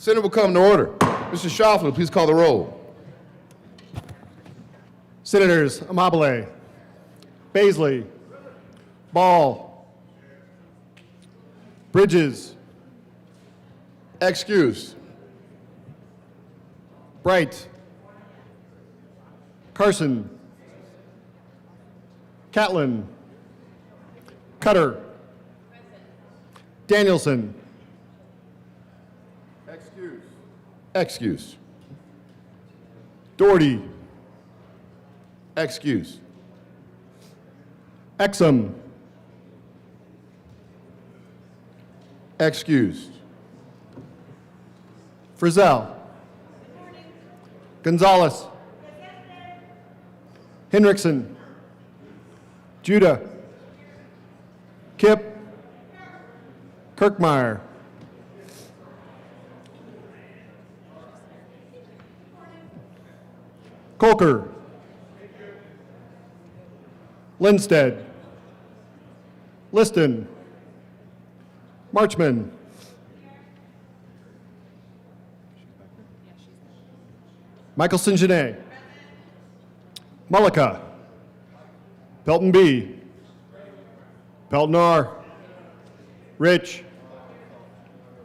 Senate will come to order. Mr. Schauffele, please call the roll. Senators Amabile, Baisley, Ball, Bridges, Excused. Bright, Carson, Catlin, Cutter, Danielson, Excused. Doherty, Excused. Exum, Excused. Frizzell, Gonzalez, Hendrickson, Judah, Kipp, Kirkmeyer, Colker, Lindstedt, Liston, Marchman, Michelson Janae, Mullica, Pelton B, Pelton R, Rich,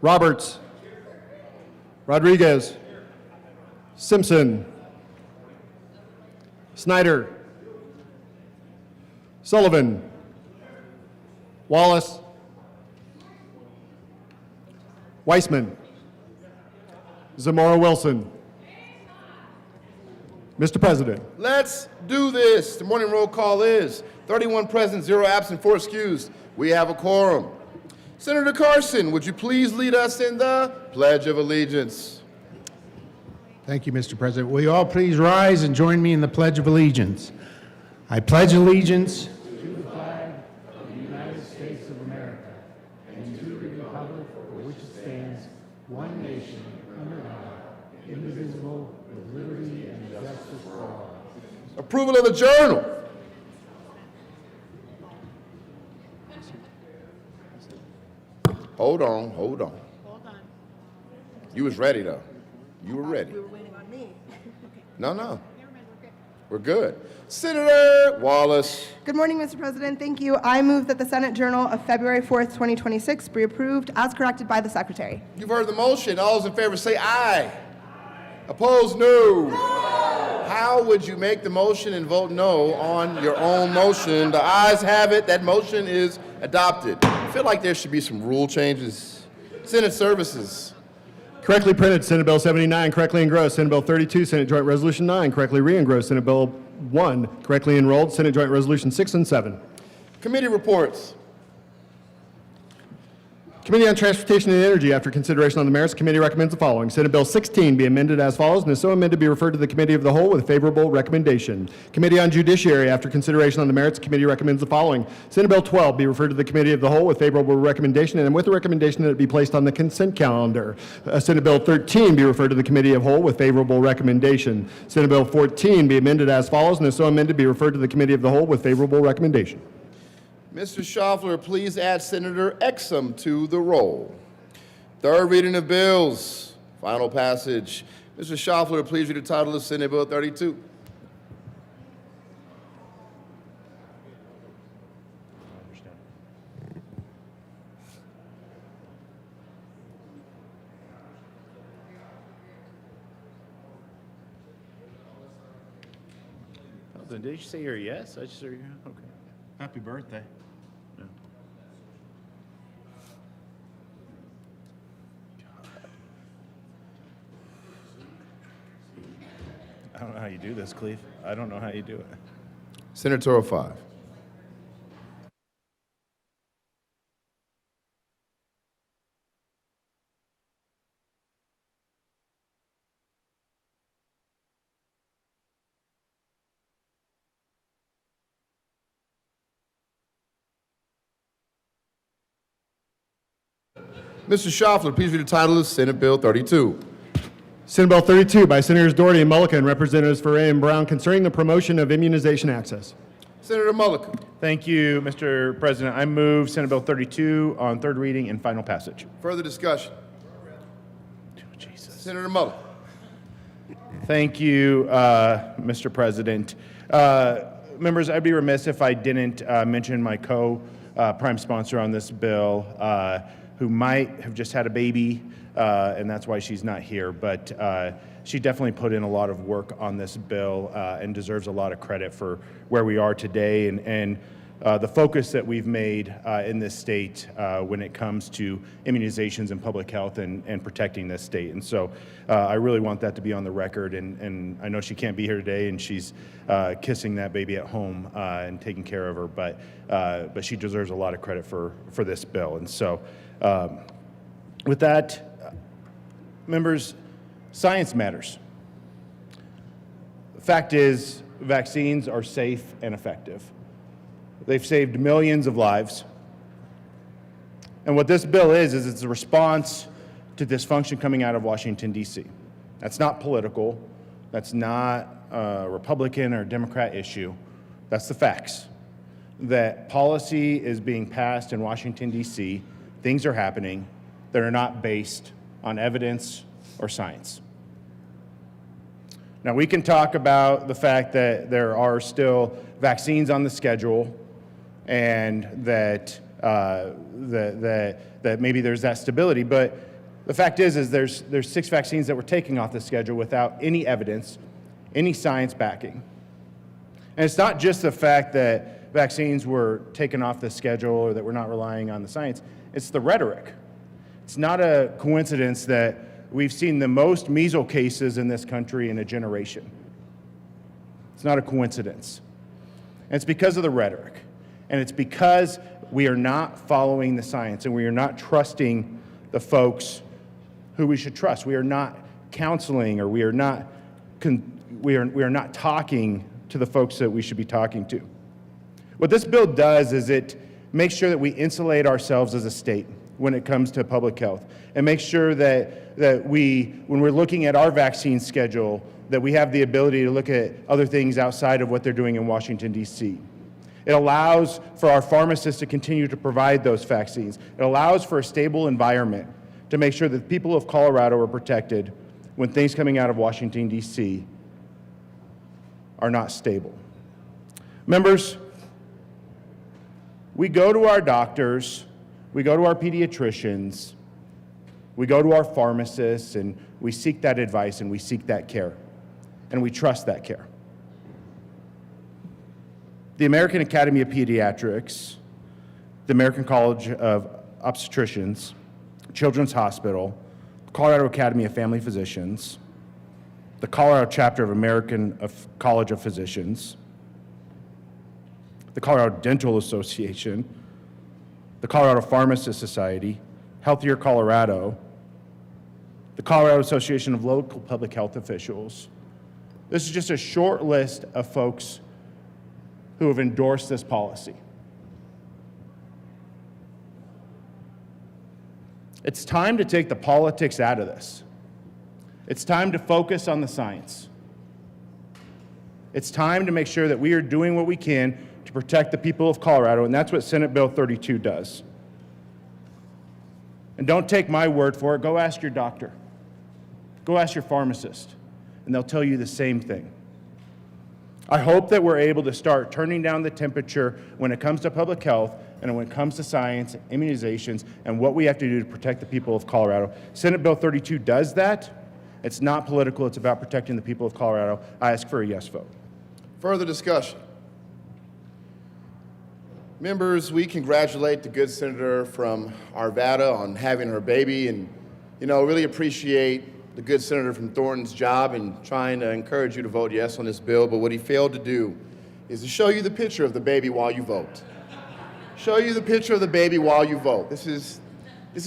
Roberts, Rodriguez, Simpson, Snyder, Sullivan, Wallace, Weissman, Zamora Wilson. Mr. President. Let's do this. The morning roll call is 31 present, 0 absent, 4 excused. We have a quorum. Senator Carson, would you please lead us in the Pledge of Allegiance? Thank you, Mr. President. Will you all please rise and join me in the Pledge of Allegiance? I pledge allegiance to the flag of the United States of America and to the republic for which it stands, one nation, under God, indivisible, with liberty and justice for all. Approval of the journal. Hold on. You was ready, though. You were ready. We were waiting on me. No. Never mind, We're good. Senator Wallace. Good morning, Mr. President. Thank you. I move that the Senate Journal of February 4th, 2026 be approved as corrected by the Secretary. You've heard the motion. All those in favor say aye. Opposed, no. How would you make the motion and vote no on your own motion? The ayes have it. That motion is adopted. I feel like there should be some rule changes. Senate Services. Correctly printed, Senate Bill 79, correctly engrossed, Senate Bill 32, Senate Joint Resolution 9, correctly re-engrossed, Senate Bill 1, correctly enrolled, Senate Joint Resolution 6 and 7. Committee reports. Committee on Transportation and Energy, after consideration on the merits, the committee recommends the following. Senate Bill 16 be amended as follows, and is so amended be referred to the Committee of the Whole with a favorable recommendation. Committee on Judiciary, after consideration on the merits, the committee recommends the following. Senate Bill 12 be referred to the Committee of the Whole with favorable recommendation, and with the recommendation that it be placed on the consent calendar. Senate Bill 13 be referred to the Committee of Whole with favorable recommendation. Senate Bill 14 be amended as follows, and is so amended be referred to the Committee of the Whole with favorable recommendation. Mr. Schauffele, please add Senator Exum to the roll. Third reading of bills. Final passage. Mr. Schauffele, please read the title of Senate Bill 32. Did you say you're a yes? I just heard you. Okay. Happy birthday. No. I don't know how you do this, Cleve. I don't know how you do it. Senator 05. Mr. Schauffele, please read the title of Senate Bill 32. Senate Bill 32 by Senators Doherty and Mullica and Representatives Ferre and Brown concerning the promotion of immunization access. Senator Mullica. Thank you, Mr. President. I move Senate Bill 32 on third reading and final passage. Further discussion. Jesus. Senator Mullen. Thank you, Mr. President. Members, I'd be remiss if I didn't mention my prime sponsor on this bill, who might have just had a baby, and that's why she's not here. But she definitely put in a lot of work on this bill and deserves a lot of credit for where we are today and the focus that we've made in this state when it comes to immunizations and public health and protecting this state. And so I really want that to be on the record. And I know she can't be here today, and she's kissing that baby at home and taking care of her. But she deserves a lot of credit for this bill. And so with that, members, science matters. The fact is, vaccines are safe and effective. They've saved millions of lives. And what this bill is it's a response to dysfunction coming out of Washington, D.C. That's not political. That's not a Republican or Democrat issue. That's the facts. That policy is being passed in Washington, D.C. Things are happening that are not based on evidence or science. Now, we can talk about the fact that there are still vaccines on the schedule and that maybe there's that stability, but the fact is there's 6 vaccines that we're taking off the schedule without any evidence, any science backing. And it's not just the fact that vaccines were taken off the schedule or that we're not relying on the science, it's the rhetoric. It's not a coincidence that we've seen the most measles cases in this country in a generation. It's not a coincidence. And it's because of the rhetoric. And it's because we are not following the science and we are not trusting the folks who we should trust. We are not counseling, or we are not talking to the folks that we should be talking to. What this bill does is it makes sure that we insulate ourselves as a state when it comes to public health, and make sure that we, when we're looking at our vaccine schedule, that we have the ability to look at other things outside of what they're doing in Washington, D.C. It allows for our pharmacists to continue to provide those vaccines. It allows for a stable environment to make sure that the people of Colorado are protected when things coming out of Washington, D.C. are not stable. Members, we go to our doctors, we go to our pediatricians, we go to our pharmacists, and we seek that advice and we seek that care, and we trust that care. The American Academy of Pediatrics, the American College of Obstetricians, Children's Hospital, Colorado Academy of Family Physicians, the Colorado chapter of American College of Physicians, the Colorado Dental Association, the Colorado Pharmacist Society, Healthier Colorado, the Colorado Association of Local Public Health Officials. This is just a short list of folks who have endorsed this policy. It's time to take the politics out of this. It's time to focus on the science. It's time to make sure that we are doing what we can to protect the people of Colorado, and that's what Senate Bill 32 does. And don't take my word for it. Go ask your doctor. Go ask your pharmacist, and they'll tell you the same thing. I hope that we're able to start turning down the temperature when it comes to public health and when it comes to science, immunizations, and what we have to do to protect the people of Colorado. Senate Bill 32 does that. It's not political. It's about protecting the people of Colorado. I ask for a yes vote. Further discussion. Members, we congratulate the good senator from Arvada on having her baby, and really appreciate the good senator from Thornton's job in trying to encourage you to vote yes on this bill. But what he failed to do is to show you the picture of the baby while you vote. Show you the picture of the baby while you vote. This is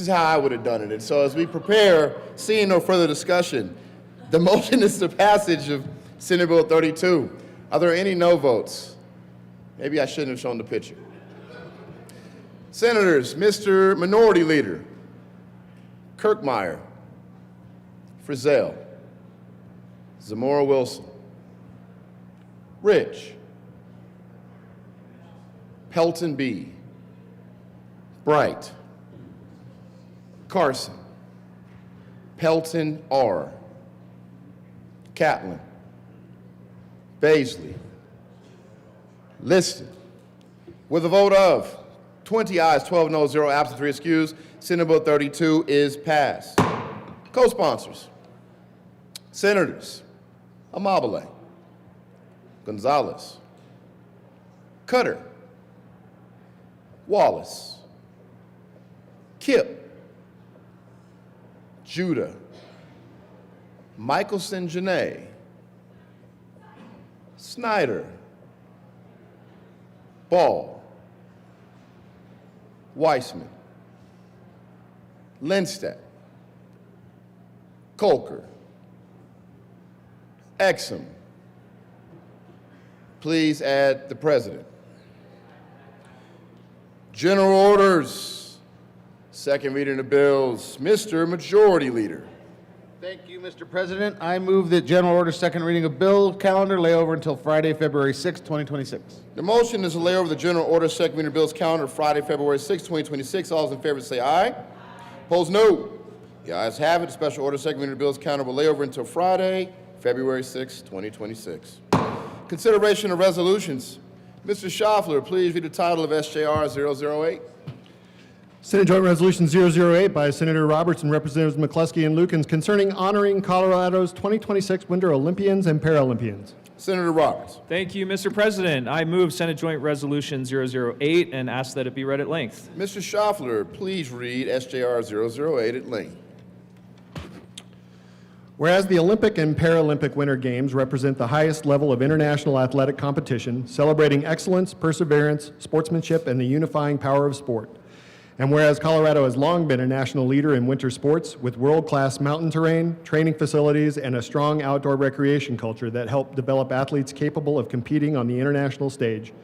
how I would have done it. And so as we prepare, seeing no further discussion, the motion is the passage of Senate Bill 32. Are there any no votes? Maybe I shouldn't have shown the picture. Senators, Mr. Minority Leader Kirkmeyer, Frizzell, Zamora Wilson, Rich, Pelton B., Bright, Carson, Pelton R. Kaplan. Baisley. Liston. With a vote of 20 ayes, 12 noes, 0 absent, 3 excused, Senate Bill 32 is passed. Co-sponsors, Senators Amabile, Gonzalez, Cutter, Wallace, Kipp, Judah, Michelson Janae, Snyder, Ball, Weissman, Lindstedt, Colker, Exum. Please add the president. General orders. Second reading of bills. Mr. Majority Leader. Thank you, Mr. President. I move that general order second reading of bill calendar lay over until Friday, February 6, 2026. The motion is to lay over the general order second reading of bills calendar Friday, February 6, 2026. All those in favor say aye. Opposed, no. The ayes have it. The special order second reading of bills calendar will lay over until Friday, February 6, 2026. Consideration of resolutions. Mr. Schaffler, please read the title of SJR 008. Senate Joint Resolution 008 by Senator Roberts and Representatives McCluskey and Lukens concerning honoring Colorado's 2026 Winter Olympians and Paralympians. Senator Roberts. Thank you, Mr. President. I move Senate Joint Resolution 008 and ask that it be read at length. Mr. Schaffler, please read SJR 008 at length. Whereas the Olympic and Paralympic Winter Games represent the highest level of international athletic competition, celebrating excellence, perseverance, sportsmanship, and the unifying power of sport. And whereas Colorado has long been a national leader in winter sports with world-class mountain terrain, training facilities, and a strong outdoor recreation culture that help develop athletes capable of competing on the international stage.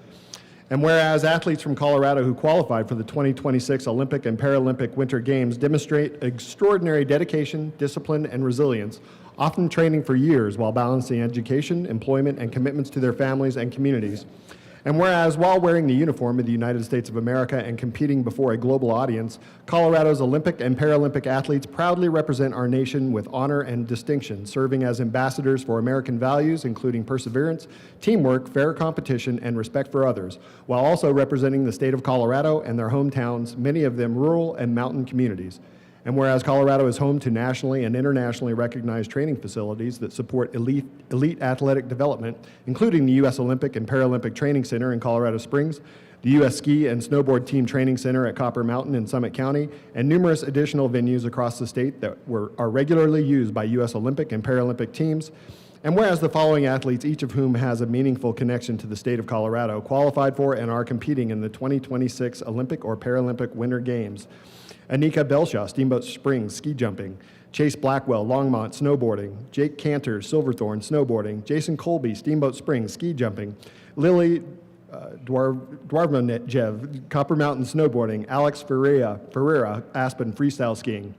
And whereas athletes from Colorado who qualified for the 2026 Olympic and Paralympic Winter Games demonstrate extraordinary dedication, discipline, and resilience, often training for years while balancing education, employment, and commitments to their families and communities. And whereas while wearing the uniform of the United States of America and competing before a global audience, Colorado's Olympic and Paralympic athletes proudly represent our nation with honor and distinction, serving as ambassadors for American values, including perseverance, teamwork, fair competition, and respect for others, while also representing the state of Colorado and their hometowns, many of them rural and mountain communities. And whereas Colorado is home to nationally and internationally recognized training facilities that support elite athletic development, including the U.S. Olympic and Paralympic Training Center in Colorado Springs, the U.S. Ski and Snowboard Team Training Center at Copper Mountain in Summit County, and numerous additional venues across the state that are regularly used by U.S. Olympic and Paralympic teams. And whereas the following athletes, each of whom has a meaningful connection to the state of Colorado, qualified for and are competing in the 2026 Olympic or Paralympic Winter Games: Anika Belshaw, Steamboat Springs, ski jumping; Chase Blackwell, Longmont, snowboarding; Jake Cantor, Silverthorne, snowboarding; Jason Colby, Steamboat Springs, ski jumping; Lily Dwarvmanejev, Copper Mountain, snowboarding; Alex Ferreira, Aspen, freestyle skiing;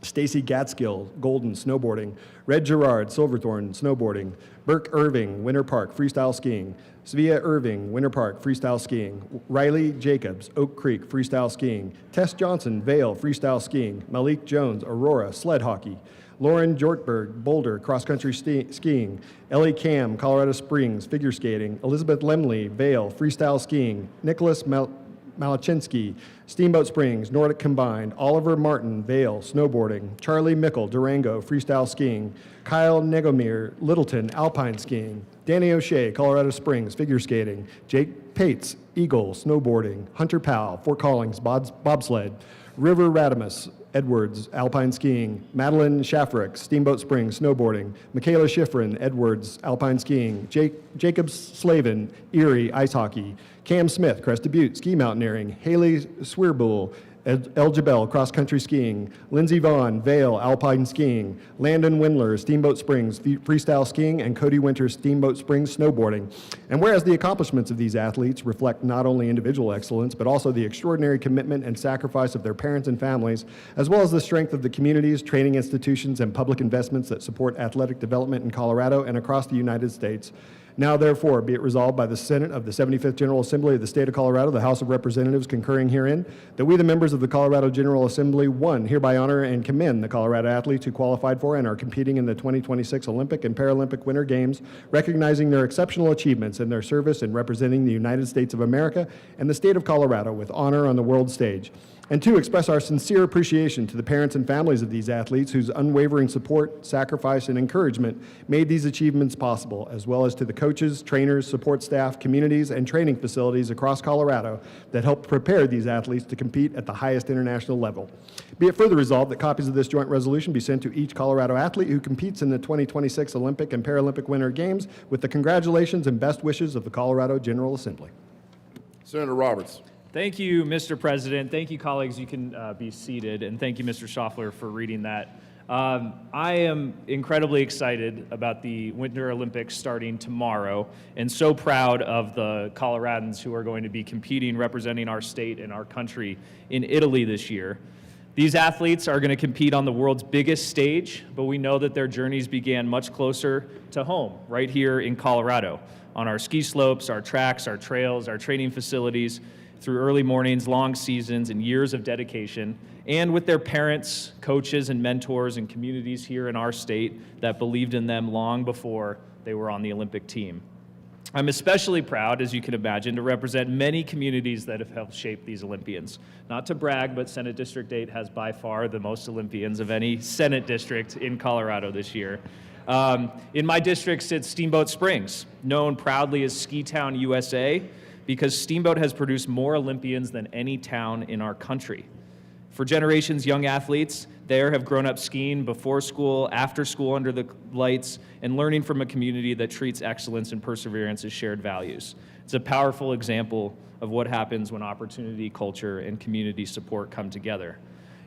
Stacy Gatskill, Golden, snowboarding; Red Gerard, Silverthorne, snowboarding; Burke Irving, Winter Park, freestyle skiing; Svea Irving, Winter Park, freestyle skiing; Riley Jacobs, Oak Creek, freestyle skiing; Tess Johnson, Vail, freestyle skiing; Malik Jones, Aurora, sled hockey; Lauren Jortberg, Boulder, cross-country skiing; Ellie Cam, Colorado Springs, figure skating; Elizabeth Lemley, Vail, freestyle skiing; Nicholas Malachinsky, Steamboat Springs, Nordic combined; Oliver Martin, Vail, snowboarding; Charlie Mickle, Durango, freestyle skiing; Kyle Negomir, Littleton, alpine skiing; Danny O'Shea, Colorado Springs, figure skating; Jake Pates, Eagle, snowboarding; Hunter Powell, Fort Collins, bobsled; River Radamus, Edwards, alpine skiing; Madeline Schaffrick, Steamboat Springs, snowboarding; Michaela Schifrin, Edwards, alpine skiing; Jacob Slavin, Erie, ice hockey; Cam Smith, Crested Butte, ski mountaineering; Haley Swearbull, El Jabel, cross-country skiing; Lindsey Vaughn, Vail, alpine skiing; Landon Windler, Steamboat Springs, freestyle skiing; and Cody Winters, Steamboat Springs, snowboarding. And whereas the accomplishments of these athletes reflect not only individual excellence, but also the extraordinary commitment and sacrifice of their parents and families, as well as the strength of the communities, training institutions, and public investments that support athletic development in Colorado and across the United States. Now therefore, be it resolved by the Senate of the 75th General Assembly of the State of Colorado, the House of Representatives concurring herein, that we, the members of the Colorado General Assembly, one, hereby honor and commend the Colorado athletes who qualified for and are competing in the 2026 Olympic and Paralympic Winter Games, recognizing their exceptional achievements and their service in representing the United States of America and the state of Colorado with honor on the world stage. And two, express our sincere appreciation to the parents and families of these athletes whose unwavering support, sacrifice, and encouragement made these achievements possible, as well as to the coaches, trainers, support staff, communities, and training facilities across Colorado that helped prepare these athletes to compete at the highest international level. Be it further resolved that copies of this joint resolution be sent to each Colorado athlete who competes in the 2026 Olympic and Paralympic Winter Games with the congratulations and best wishes of the Colorado General Assembly. Senator Roberts. Thank you, Mr. President. Thank you, colleagues. You can be seated. And thank you, Mr. Schaffler, for reading that. I am incredibly excited about the Winter Olympics starting tomorrow and so proud of the Coloradans who are going to be competing, representing our state and our country in Italy this year. These athletes are going to compete on the world's biggest stage, but we know that their journeys began much closer to home, right here in Colorado, on our ski slopes, our tracks, our trails, our training facilities, through early mornings, long seasons, and years of dedication, and with their parents, coaches, and mentors and communities here in our state that believed in them long before they were on the Olympic team. I'm especially proud, as you can imagine, to represent many communities that have helped shape these Olympians. Not to brag, but Senate District 8 has by far the most Olympians of any Senate district in Colorado this year. In my district sits Steamboat Springs, known proudly as Ski Town, USA, because Steamboat has produced more Olympians than any town in our country. For generations, young athletes there have grown up skiing before school, after school under the lights, and learning from a community that treats excellence and perseverance as shared values. It's a powerful example of what happens when opportunity, culture, and community support come together.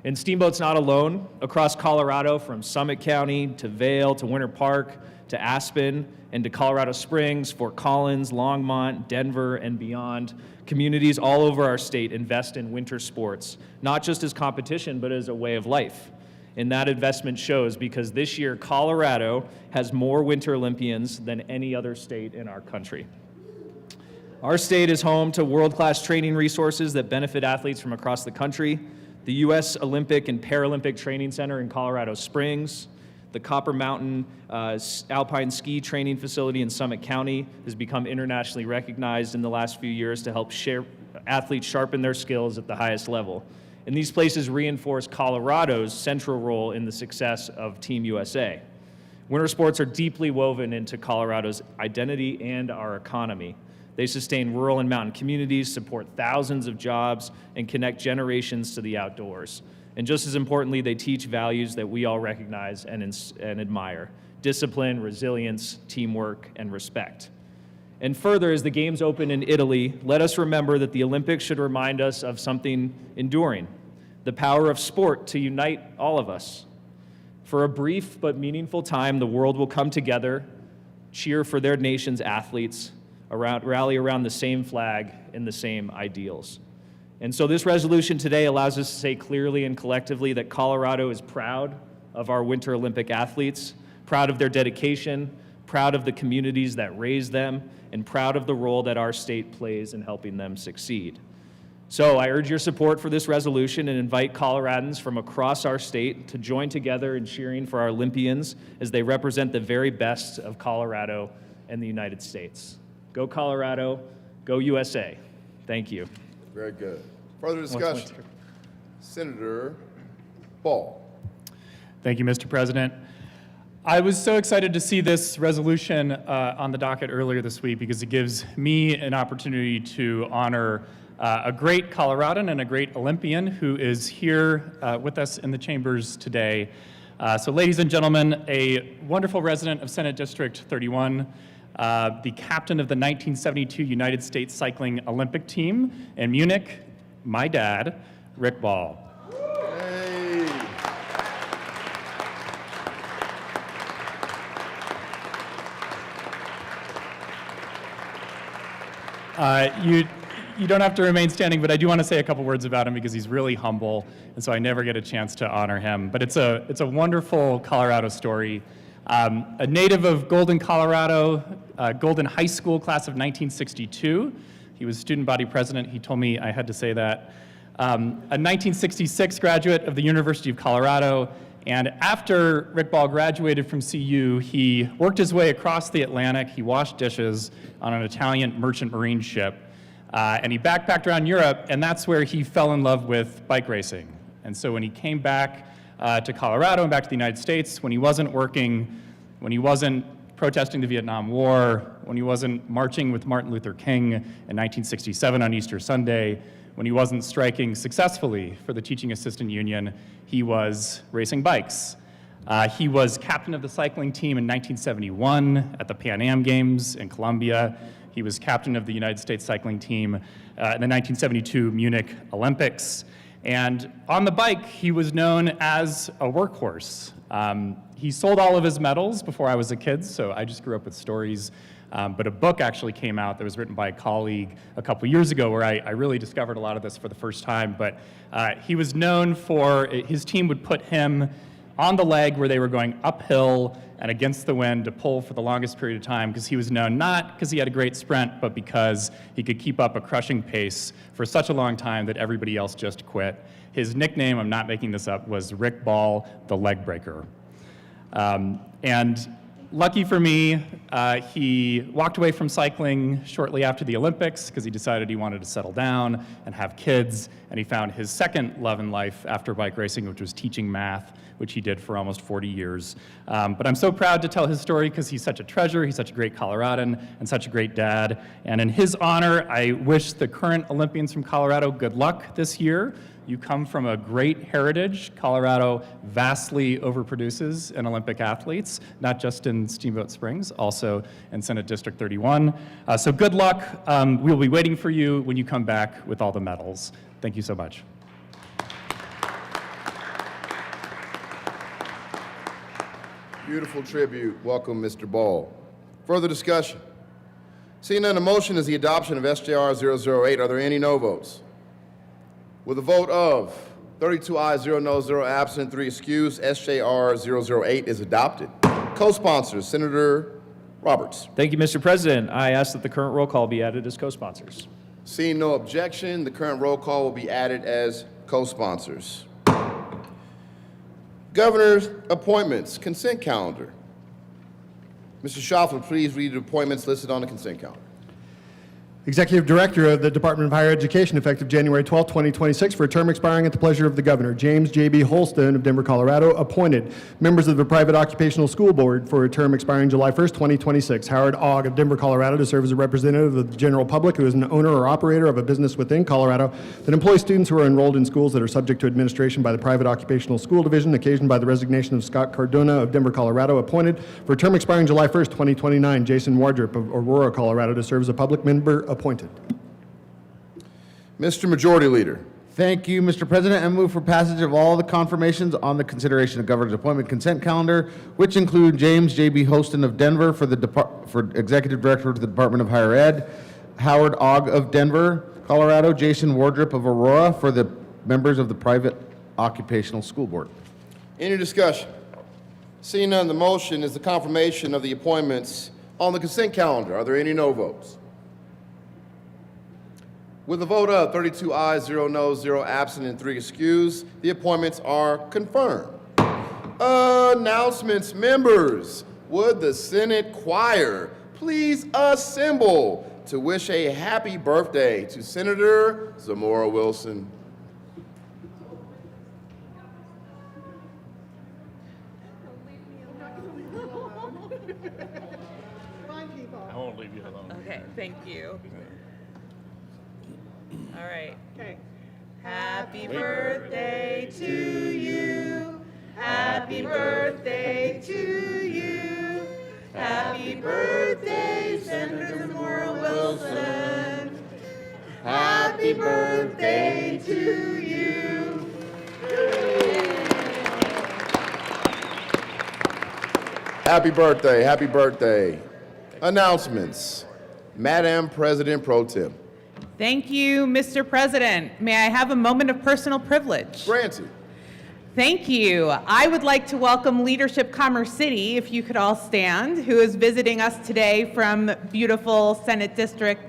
And Steamboat's not alone. Across Colorado, from Summit County to Vail to Winter Park to Aspen and to Colorado Springs, Fort Collins, Longmont, Denver, and beyond, communities all over our state invest in winter sports, not just as competition, but as a way of life. And that investment shows because this year, Colorado has more Winter Olympians than any other state in our country. Our state is home to world-class training resources that benefit athletes from across the country. The U.S. Olympic and Paralympic Training Center in Colorado Springs, the Copper Mountain Alpine Ski Training Facility in Summit County has become internationally recognized in the last few years to help athletes sharpen their skills at the highest level. And these places reinforce Colorado's central role in the success of Team USA. Winter sports are deeply woven into Colorado's identity and our economy. They sustain rural and mountain communities, support thousands of jobs, and connect generations to the outdoors. And just as importantly, they teach values that we all recognize and admire: discipline, resilience, teamwork, and respect. And further, as the Games open in Italy, let us remember that the Olympics should remind us of something enduring: the power of sport to unite all of us. For a brief but meaningful time, the world will come together, cheer for their nation's athletes, rally around the same flag and the same ideals. And so this resolution today allows us to say clearly and collectively that Colorado is proud of our Winter Olympic athletes, proud of their dedication, proud of the communities that raise them, and proud of the role that our state plays in helping them succeed. So I urge your support for this resolution and invite Coloradans from across our state to join together in cheering for our Olympians as they represent the very best of Colorado and the United States. Go Colorado, go USA. Thank you. Very good. Further discussion? Senator Ball. Thank you, Mr. President. I was so excited to see this resolution on the docket earlier this week because it gives me an opportunity to honor a great Coloradan and a great Olympian who is here with us in the chambers today. So ladies and gentlemen, a wonderful resident of Senate District 31, the captain of the 1972 United States Cycling Olympic team in Munich, my dad, Rick Ball. You don't have to remain standing, but I do want to say a couple words about him because he's really humble, and so I never get a chance to honor him. But it's a wonderful Colorado story. A native of Golden, Colorado, Golden High School class of 1962. He was student body president. He told me I had to say that. A 1966 graduate of the University of Colorado. And after Rick Ball graduated from CU, he worked his way across the Atlantic. He washed dishes on an Italian merchant marine ship. And he backpacked around Europe, and that's where he fell in love with bike racing. And so when he came back to Colorado and back to the United States, when he wasn't working, when he wasn't protesting the Vietnam War, when he wasn't marching with Martin Luther King in 1967 on Easter Sunday, when he wasn't striking successfully for the Teaching Assistant Union, he was racing bikes. He was captain of the cycling team in 1971 at the Pan Am Games in Colombia. He was captain of the United States cycling team in the 1972 Munich Olympics. And on the bike, he was known as a workhorse. He sold all of his medals before I was a kid, so I just grew up with stories. But a book actually came out that was written by a colleague a couple years ago where I really discovered a lot of this for the first time. But he was known for, his team would put him on the leg where they were going uphill and against the wind to pull for the longest period of time, because he was known not because he had a great sprint, but because he could keep up a crushing pace for such a long time that everybody else just quit. His nickname, I'm not making this up, was Rick Ball, the leg breaker. And lucky for me, he walked away from cycling shortly after the Olympics because he decided he wanted to settle down and have kids, and he found his second love in life after bike racing, which was teaching math, which he did for almost 40 years. But I'm so proud to tell his story because he's such a treasure, he's such a great Coloradan, and such a great dad. And in his honor, I wish the current Olympians from Colorado good luck this year. You come from a great heritage. Colorado vastly overproduces in Olympic athletes, not just in Steamboat Springs, also in Senate District 31. So good luck. We'll be waiting for you when you come back with all the medals. Thank you so much. Beautiful tribute. Welcome, Mr. Ball. Further discussion? Seeing none, the motion is the adoption of SJR 008. Are there any no votes? With a vote of 32 ayes, 0 noes, 0 absent, 3 excused, SJR 008 is adopted. Co-sponsors, Senator Roberts. Thank you, Mr. President. I ask that the current roll call be added as co-sponsors. Seeing no objection, the current roll call will be added as co-sponsors. Governor's appointments, consent calendar. Mr. Schaffler, please read the appointments listed on the consent calendar. Executive Director of the Department of Higher Education, effective January 12, 2026, for a term expiring at the pleasure of the Governor. James J.B. Holston of Denver, Colorado, appointed. Members of the Private Occupational School Board for a term expiring July 1, 2026. Howard Ogg of Denver, Colorado, to serve as a representative of the general public who is an owner or operator of a business within Colorado that employs students who are enrolled in schools that are subject to administration by the Private Occupational School Division, occasioned by the resignation of Scott Cardona of Denver, Colorado, appointed. For a term expiring July 1, 2029, Jason Wardrop of Aurora, Colorado, to serve as a public member, appointed. Mr. Majority Leader. Thank you, Mr. President. I move for passage of all the confirmations on the consideration of governor's appointment consent calendar, which include James J.B. Holston of Denver for Executive Director of the Department of Higher Ed, Howard Ogg of Denver, Colorado, Jason Wardrop of Aurora for the members of the Private Occupational School Board. Any discussion? Seeing none, the motion is the confirmation of the appointments on the consent calendar. Are there any no votes? With a vote of 32 ayes, 0 noes, 0 absent, and 3 excused, the appointments are confirmed. Announcements, members. Would the Senate choir please assemble to wish a happy birthday to Senator Zamora Wilson? Okay, thank you. All right. Okay. Happy birthday to you. Happy birthday to you. Happy birthday, Senator Zamora Wilson. Happy birthday to you. Happy birthday, happy birthday. Announcements. Madam President Pro Tem. Thank you, Mr. President. May I have a moment of personal privilege? Granted. Thank you. I would like to welcome Leadership Commerce City, if you could all stand, who is visiting us today from beautiful Senate District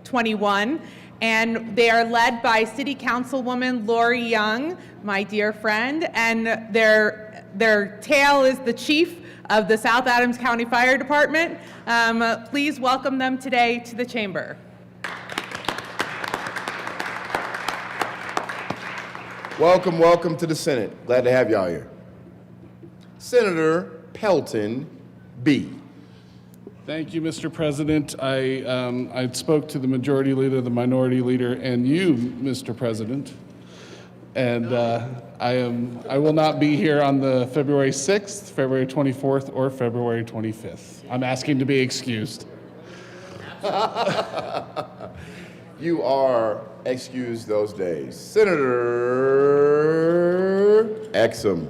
21. And they are led by City Councilwoman Lori Young, my dear friend, and their tail is the chief of the South Adams County Fire Department. Please welcome them today to the chamber. Welcome, welcome to the Senate. Glad to have y'all here. Senator Pelton B. Thank you, Mr. President. I spoke to the majority leader, the minority leader, and you, Mr. President. And I will not be here on the February 6th, February 24th, or February 25th. I'm asking to be excused. You are excused those days. Senator Exum.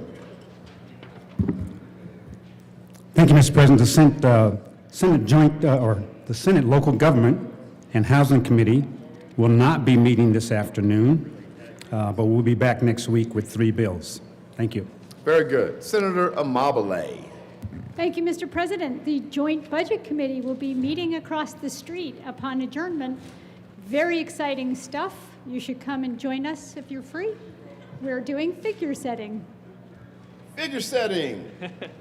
Thank you, Mr. President. The Senate Local Government and Housing Committee will not be meeting this afternoon, but we'll be back next week with 3 bills. Thank you. Very good. Senator Amabile. Thank you, Mr. President. The Joint Budget Committee will be meeting across the street upon adjournment. Very exciting stuff. You should come and join us if you're free. We're doing figure setting. Figure setting.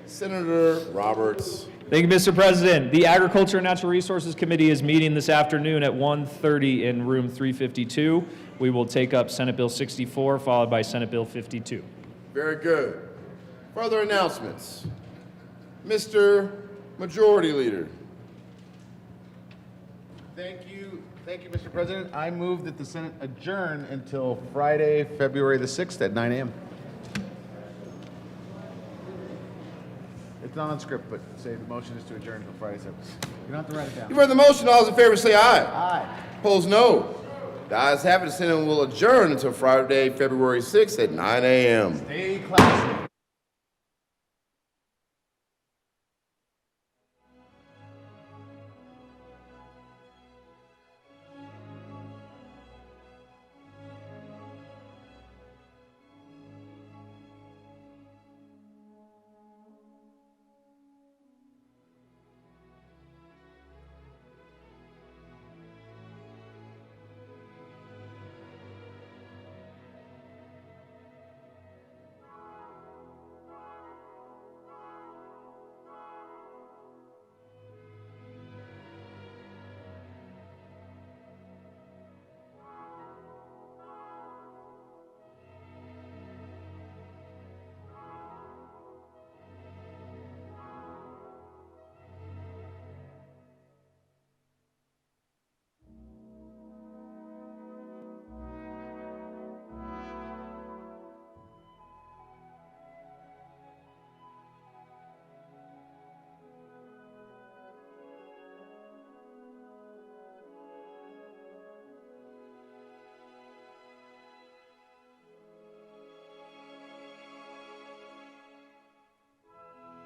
Senator Roberts. Thank you, Mr. President. The Agriculture and Natural Resources Committee is meeting this afternoon at 1:30 in room 352. We will take up Senate Bill 64, followed by Senate Bill 52. Very good. Further announcements. Mr. Majority Leader. Thank you, Mr. President. I move that the Senate adjourn until Friday, February the 6th at 9 a.m. It's not on script, but say the motion is to adjourn until Friday 6th. You don't have to write it down. You've heard the motion. All those in favor say aye. Aye. Opposed, no. The ayes have it. The Senate will adjourn until Friday, February 6th at 9 a.m. Stay classy.